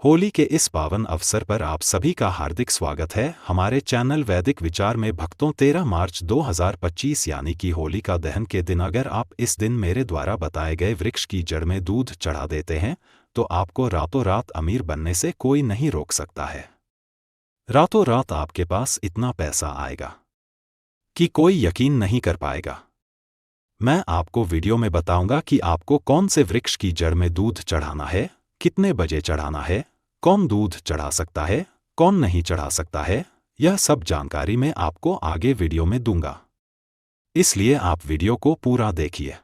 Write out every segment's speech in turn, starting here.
होली के इस पावन अवसर पर आप सभी का हार्दिक स्वागत है हमारे चैनल वैदिक विचार में। भक्तों 13 मार्च 2025 यानी कि होली का दहन के दिन अगर आप इस दिन मेरे द्वारा बताए गए वृक्ष की जड़ में दूध चढ़ा देते हैं तो आपको रातों रात अमीर बनने से कोई नहीं रोक सकता है। रातों रात आपके पास इतना पैसा आएगा कि कोई यकीन नहीं कर पाएगा। मैं आपको वीडियो में बताऊंगा कि आपको कौन से वृक्ष की जड़ में दूध चढ़ाना है, कितने बजे चढ़ाना है, कौन दूध चढ़ा सकता है, कौन नहीं चढ़ा सकता है। यह सब जानकारी मैं आपको आगे वीडियो में दूंगा, इसलिए आप वीडियो को पूरा देखिए,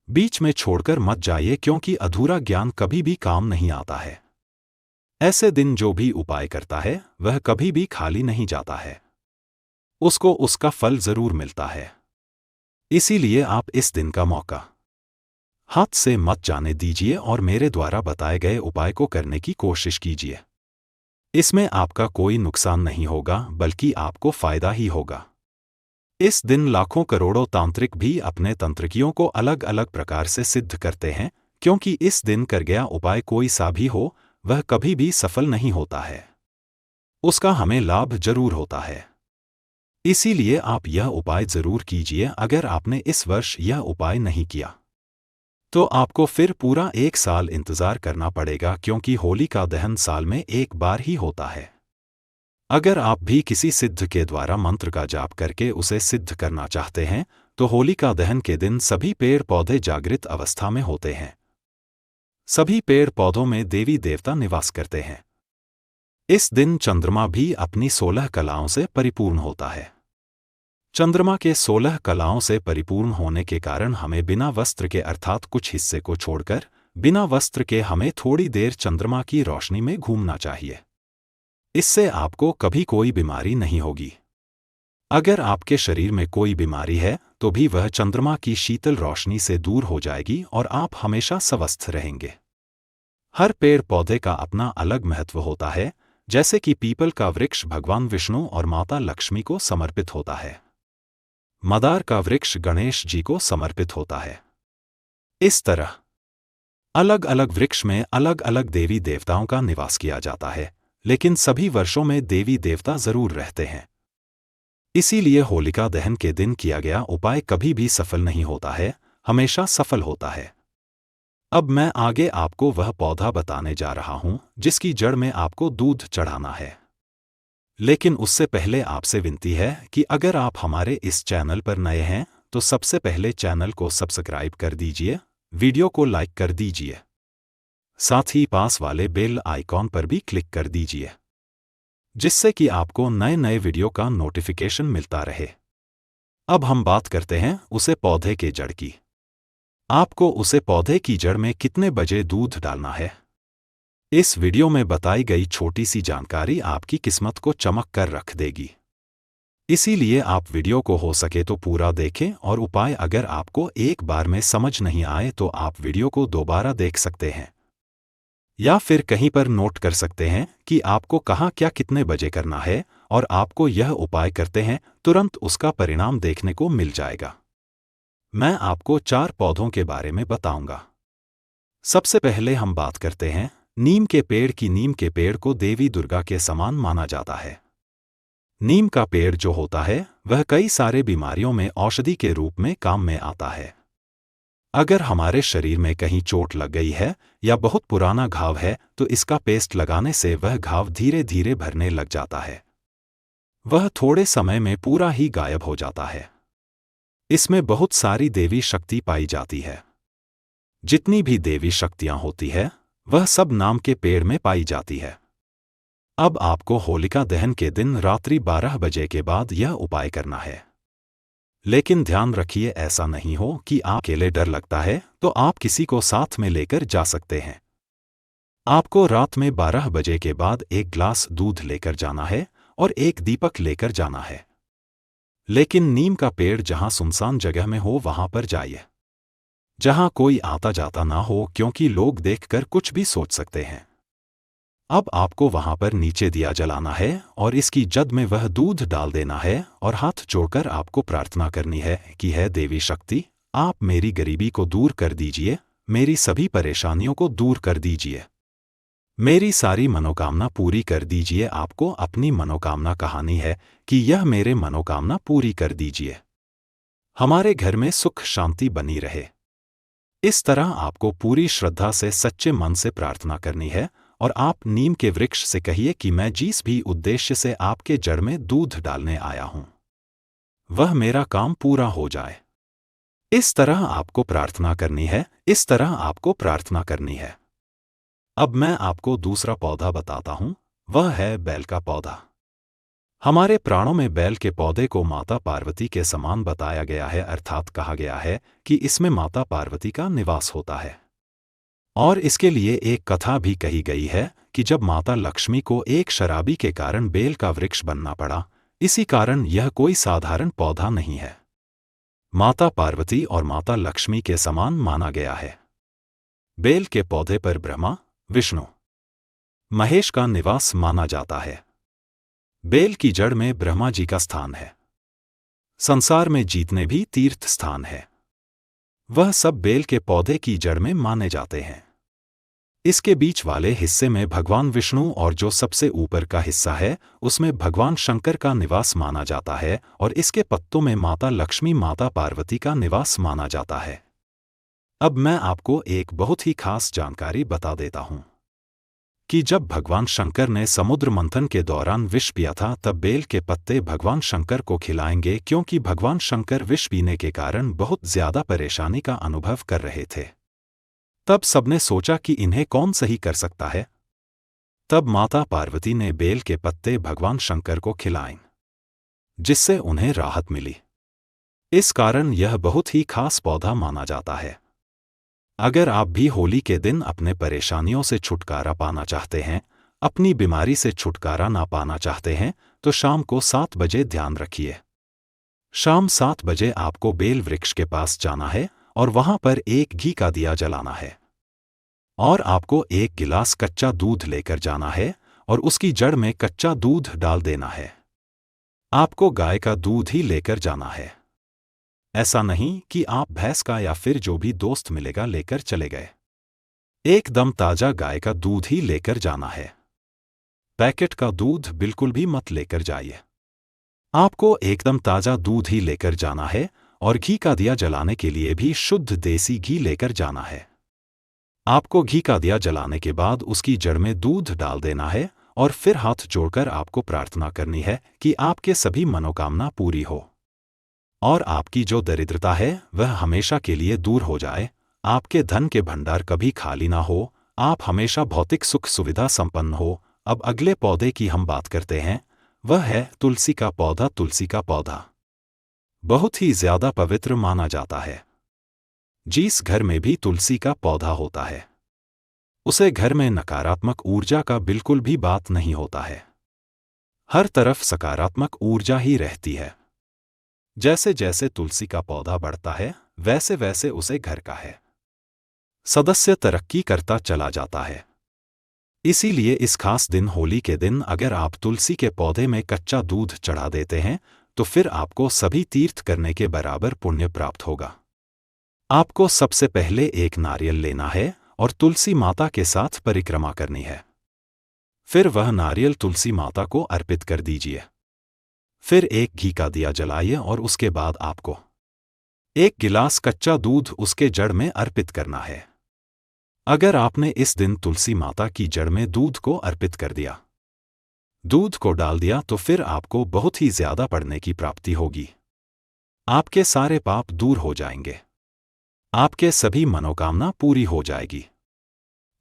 बीच में छोड़कर मत जाइए क्योंकि अधूरा ज्ञान कभी भी काम नहीं आता है। ऐसे दिन जो भी उपाय करता है वह कभी भी खाली नहीं जाता है, उसको उसका फल जरूर मिलता है। इसीलिए आप इस दिन का मौका हाथ से मत जाने दीजिए और मेरे द्वारा बताए गए उपाय को करने की कोशिश कीजिए। इसमें आपका कोई नुकसान नहीं होगा बल्कि आपको फायदा ही होगा। इस दिन लाखों करोड़ों तांत्रिक भी अपने तंत्रिकियों को अलग अलग प्रकार से सिद्ध करते हैं, क्योंकि इस दिन कर गया उपाय कोई सा भी हो वह कभी भी सफल नहीं होता है, उसका हमें लाभ जरूर होता है। इसीलिए आप यह उपाय जरूर कीजिए। अगर आपने इस वर्ष यह उपाय नहीं किया तो आपको फिर पूरा 1 साल इंतजार करना पड़ेगा, क्योंकि होली का दहन साल में एक बार ही होता है। अगर आप भी किसी सिद्ध के द्वारा मंत्र का जाप करके उसे सिद्ध करना चाहते हैं तो होली का दहन के दिन सभी पेड़ पौधे जागृत अवस्था में होते हैं। सभी पेड़ पौधों में देवी देवता निवास करते हैं। इस दिन चंद्रमा भी अपनी 16 कलाओं से परिपूर्ण होता है। चंद्रमा के 16 कलाओं से परिपूर्ण होने के कारण हमें बिना वस्त्र के अर्थात कुछ हिस्से को छोड़कर बिना वस्त्र के हमें थोड़ी देर चंद्रमा की रोशनी में घूमना चाहिए। इससे आपको कभी कोई बीमारी नहीं होगी। अगर आपके शरीर में कोई बीमारी है तो भी वह चंद्रमा की शीतल रोशनी से दूर हो जाएगी और आप हमेशा स्वस्थ रहेंगे। हर पेड़ पौधे का अपना अलग महत्व होता है। जैसे कि पीपल का वृक्ष भगवान विष्णु और माता लक्ष्मी को समर्पित होता है, मदार का वृक्ष गणेश जी को समर्पित होता है। इस तरह अलग अलग वृक्ष में अलग अलग देवी देवताओं का निवास किया जाता है, लेकिन सभी वर्षों में देवी देवता जरूर रहते हैं। इसीलिए होलिका दहन के दिन किया गया उपाय कभी भी सफल नहीं होता है, हमेशा सफल होता है। अब मैं आगे आपको वह पौधा बताने जा रहा हूं जिसकी जड़ में आपको दूध चढ़ाना है। लेकिन उससे पहले आपसे विनती है कि अगर आप हमारे इस चैनल पर नए हैं तो सबसे पहले चैनल को सब्सक्राइब कर दीजिए, वीडियो को लाइक कर दीजिए, साथ ही पास वाले बेल आइकॉन पर भी क्लिक कर दीजिए, जिससे कि आपको नए नए वीडियो का नोटिफिकेशन मिलता रहे। अब हम बात करते हैं उसे पौधे के जड़ की। आपको उसे पौधे की जड़ में कितने बजे दूध डालना है, इस वीडियो में बताई गई छोटी सी जानकारी आपकी किस्मत को चमक कर रख देगी। इसीलिए आप वीडियो को हो सके तो पूरा देखें और उपाय अगर आपको एक बार में समझ नहीं आए तो आप वीडियो को दोबारा देख सकते हैं या फिर कहीं पर नोट कर सकते हैं कि आपको कहाँ क्या कितने बजे करना है, और आपको यह उपाय करते हैं तुरंत उसका परिणाम देखने को मिल जाएगा। मैं आपको 4 पौधों के बारे में बताऊंगा। सबसे पहले हम बात करते हैं नीम के पेड़ की। नीम के पेड़ को देवी दुर्गा के समान माना जाता है। नीम का पेड़ जो होता है वह कई सारे बीमारियों में औषधि के रूप में काम में आता है। अगर हमारे शरीर में कहीं चोट लग गई है या बहुत पुराना घाव है तो इसका पेस्ट लगाने से वह घाव धीरे धीरे भरने लग जाता है, वह थोड़े समय में पूरा ही गायब हो जाता है। इसमें बहुत सारी देवी शक्ति पाई जाती है। जितनी भी देवी शक्तियां होती है वह सब नाम के पेड़ में पाई जाती है। अब आपको होलिका दहन के दिन रात्रि 12 बजे के बाद यह उपाय करना है। लेकिन ध्यान रखिए ऐसा नहीं हो कि आप अकेले, डर लगता है तो आप किसी को साथ में लेकर जा सकते हैं। आपको रात में 12 बजे के बाद 1 ग्लास दूध लेकर जाना है और 1 दीपक लेकर जाना है। लेकिन नीम का पेड़ जहां सुनसान जगह में हो वहां पर जाइए, जहां कोई आता जाता ना हो, क्योंकि लोग देखकर कुछ भी सोच सकते हैं। अब आपको वहां पर नीचे दिया जलाना है और इसकी जद में वह दूध डाल देना है और हाथ जोड़कर आपको प्रार्थना करनी है कि है देवी शक्ति, आप मेरी गरीबी को दूर कर दीजिए, मेरी सभी परेशानियों को दूर कर दीजिए। मेरी सारी मनोकामना पूरी कर दीजिए। आपको अपनी मनोकामना कहानी है कि यह मेरे मनोकामना पूरी कर दीजिए। हमारे घर में सुख शांति बनी रहे। इस तरह आपको पूरी श्रद्धा से सच्चे मन से प्रार्थना करनी है और आप नीम के वृक्ष से कहिए कि मैं जिस भी उद्देश्य से आपके जड़ में दूध डालने आया हूं वह मेरा काम पूरा हो जाए। इस तरह आपको प्रार्थना करनी है। इस तरह आपको प्रार्थना करनी है। अब मैं आपको दूसरा पौधा बताता हूं, वह है बेल का पौधा। हमारे प्राणों में बेल के पौधे को माता पार्वती के समान बताया गया है, अर्थात कहा गया है कि इसमें माता पार्वती का निवास होता है। और इसके लिए एक कथा भी कही गई है कि जब माता लक्ष्मी को एक शराबी के कारण बेल का वृक्ष बनना पड़ा, इसी कारण यह कोई साधारण पौधा नहीं है। माता पार्वती और माता लक्ष्मी के समान माना गया है। बेल के पौधे पर ब्रह्मा, विष्णु, महेश का निवास माना जाता है। बेल की जड़ में ब्रह्मा जी का स्थान है। संसार में जितने भी तीर्थ स्थान है वह सब बेल के पौधे की जड़ में माने जाते हैं। इसके बीच वाले हिस्से में भगवान विष्णु और जो सबसे ऊपर का हिस्सा है उसमें भगवान शंकर का निवास माना जाता है और इसके पत्तों में माता लक्ष्मी माता पार्वती का निवास माना जाता है। अब मैं आपको एक बहुत ही खास जानकारी बता देता हूं कि जब भगवान शंकर ने समुद्र मंथन के दौरान विष पिया था तब बेल के पत्ते भगवान शंकर को खिलाएंगे, क्योंकि भगवान शंकर विष पीने के कारण बहुत ज्यादा परेशानी का अनुभव कर रहे थे। तब सबने सोचा कि इन्हें कौन सही कर सकता है। तब माता पार्वती ने बेल के पत्ते भगवान शंकर को खिलाए, जिससे उन्हें राहत मिली। इस कारण यह बहुत ही खास पौधा माना जाता है। अगर आप भी होली के दिन अपने परेशानियों से छुटकारा पाना चाहते हैं, अपनी बीमारी से छुटकारा ना पाना चाहते हैं, तो शाम को 7 बजे ध्यान रखिए। शाम 7 बजे आपको बेल वृक्ष के पास जाना है और वहां पर एक घी का दिया जलाना है और आपको एक गिलास कच्चा दूध लेकर जाना है और उसकी जड़ में कच्चा दूध डाल देना है। आपको गाय का दूध ही लेकर जाना है। ऐसा नहीं कि आप भैंस का या फिर जो भी दोस्त मिलेगा लेकर चले गए। एकदम ताजा गाय का दूध ही लेकर जाना है। पैकेट का दूध बिल्कुल भी मत लेकर जाइए। आपको एकदम ताजा दूध ही लेकर जाना है और घी का दिया जलाने के लिए भी शुद्ध देसी घी लेकर जाना है। आपको घी का दिया जलाने के बाद उसकी जड़ में दूध डाल देना है और फिर हाथ जोड़कर आपको प्रार्थना करनी है कि आपके सभी मनोकामना पूरी हो और आपकी जो दरिद्रता है वह हमेशा के लिए दूर हो जाए। आपके धन के भंडार कभी खाली ना हो, आप हमेशा भौतिक सुख सुविधा संपन्न हो। अब अगले पौधे की हम बात करते हैं, वह है तुलसी का पौधा। तुलसी का पौधा बहुत ही ज्यादा पवित्र माना जाता है। जिस घर में भी तुलसी का पौधा होता है उसे घर में नकारात्मक ऊर्जा का बिल्कुल भी बात नहीं होता है। हर तरफ सकारात्मक ऊर्जा ही रहती है। जैसे जैसे तुलसी का पौधा बढ़ता है वैसे वैसे उसे घर का है सदस्य तरक्की करता चला जाता है। इसीलिए इस खास दिन होली के दिन अगर आप तुलसी के पौधे में कच्चा दूध चढ़ा देते हैं तो फिर आपको सभी तीर्थ करने के बराबर पुण्य प्राप्त होगा। आपको सबसे पहले एक नारियल लेना है और तुलसी माता के साथ परिक्रमा करनी है। फिर वह नारियल तुलसी माता को अर्पित कर दीजिए। फिर एक घी का दिया जलाइए और उसके बाद आपको एक गिलास कच्चा दूध उसके जड़ में अर्पित करना है। अगर आपने इस दिन तुलसी माता की जड़ में दूध को अर्पित कर दिया, दूध को डाल दिया, तो फिर आपको बहुत ही ज्यादा पुण्य की प्राप्ति होगी। आपके सारे पाप दूर हो जाएंगे। आपके सभी मनोकामना पूरी हो जाएगी।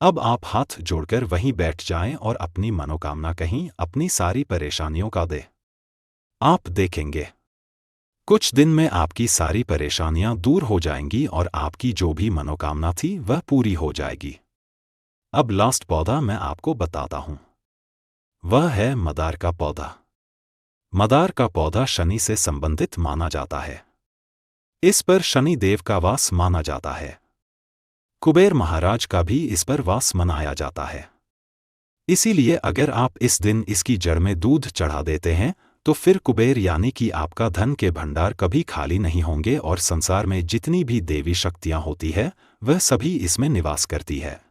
अब आप हाथ जोड़कर वहीं बैठ जाएं और अपनी मनोकामना कहीं अपनी सारी परेशानियों का दें। आप देखेंगे कुछ दिन में आपकी सारी परेशानियां दूर हो जाएंगी और आपकी जो भी मनोकामना थी वह पूरी हो जाएगी। अब लास्ट पौधा मैं आपको बताता हूं, वह है मदार का पौधा। मदार का पौधा शनि से संबंधित माना जाता है। इस पर शनि देव का वास माना जाता है। कुबेर महाराज का भी इस पर वास मनाया जाता है। इसीलिए अगर आप इस दिन इसकी जड़ में दूध चढ़ा देते हैं तो फिर कुबेर यानी कि आपका धन के भंडार कभी खाली नहीं होंगे और संसार में जितनी भी देवी शक्तियां होती है वह सभी इसमें निवास करती है।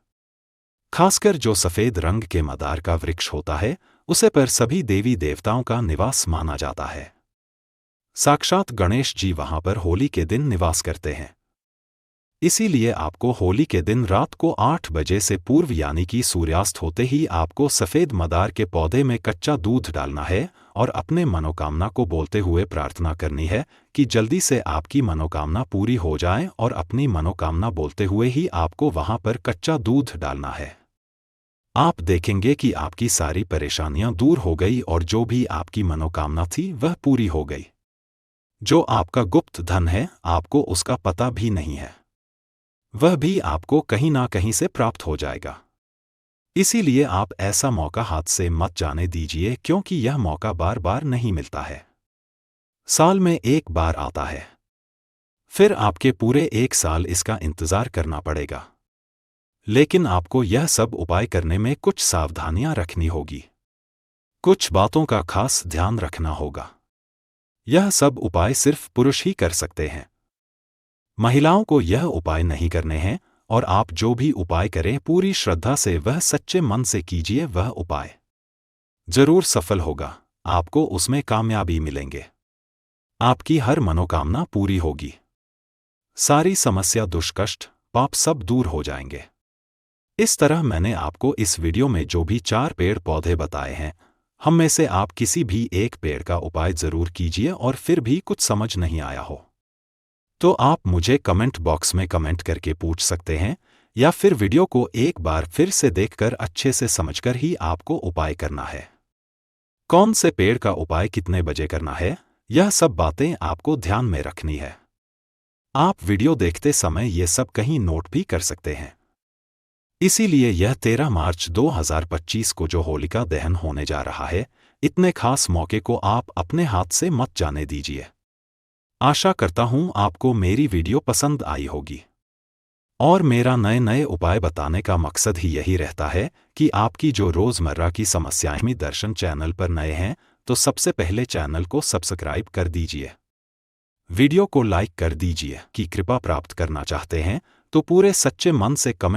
खासकर जो सफेद रंग के मदार का वृक्ष होता है, उसे पर सभी देवी देवताओं का निवास माना जाता है। साक्षात गणेश जी वहां पर होली के दिन निवास करते हैं। इसीलिए आपको होली के दिन रात को 8 बजे से पूर्व यानी कि सूर्यास्त होते ही आपको सफेद मदार के पौधे में कच्चा दूध डालना है और अपने मनोकामना को बोलते हुए प्रार्थना करनी है कि जल्दी से आपकी मनोकामना पूरी हो जाए, और अपनी मनोकामना बोलते हुए ही आपको वहां पर कच्चा दूध डालना है। आप देखेंगे कि आपकी सारी परेशानियां दूर हो गई और जो भी आपकी मनोकामना थी वह पूरी हो गई। जो आपका गुप्त धन है, आपको उसका पता भी नहीं है, वह भी आपको कहीं ना कहीं से प्राप्त हो जाएगा। इसीलिए आप ऐसा मौका हाथ से मत जाने दीजिए, क्योंकि यह मौका बार बार नहीं मिलता है, साल में एक बार आता है। फिर आपके पूरे 1 साल इसका इंतजार करना पड़ेगा। लेकिन आपको यह सब उपाय करने में कुछ सावधानियां रखनी होगी, कुछ बातों का खास ध्यान रखना होगा। यह सब उपाय सिर्फ पुरुष ही कर सकते हैं, महिलाओं को यह उपाय नहीं करने हैं। और आप जो भी उपाय करें पूरी श्रद्धा से, वह सच्चे मन से कीजिए, वह उपाय जरूर सफल होगा, आपको उसमें कामयाबी मिलेंगे, आपकी हर मनोकामना पूरी होगी, सारी समस्या दुष्कष्ट पाप सब दूर हो जाएंगे। इस तरह मैंने आपको इस वीडियो में जो भी 4 पेड़ पौधे बताए हैं, हम में से आप किसी भी एक पेड़ का उपाय जरूर कीजिए। और फिर भी कुछ समझ नहीं आया हो तो आप मुझे कमेंट बॉक्स में कमेंट करके पूछ सकते हैं, या फिर वीडियो को एक बार फिर से देखकर अच्छे से समझकर ही आपको उपाय करना है। कौन से पेड़ का उपाय कितने बजे करना है, यह सब बातें आपको ध्यान में रखनी है। आप वीडियो देखते समय ये सब कहीं नोट भी कर सकते हैं। इसीलिए यह 13 मार्च 2025 को जो होलिका दहन होने जा रहा है, इतने खास मौके को आप अपने हाथ से मत जाने दीजिए। आशा करता हूं आपको मेरी वीडियो पसंद आई होगी। और मेरा नए नए उपाय बताने का मकसद ही यही रहता है कि आपकी जो रोजमर्रा की समस्याएं। मी दर्शन चैनल पर नए हैं तो सबसे पहले चैनल को सब्सक्राइब कर दीजिए, वीडियो को लाइक कर दीजिए। कि कृपा प्राप्त करना चाहते हैं तो पूरे सच्चे मन से कमेंट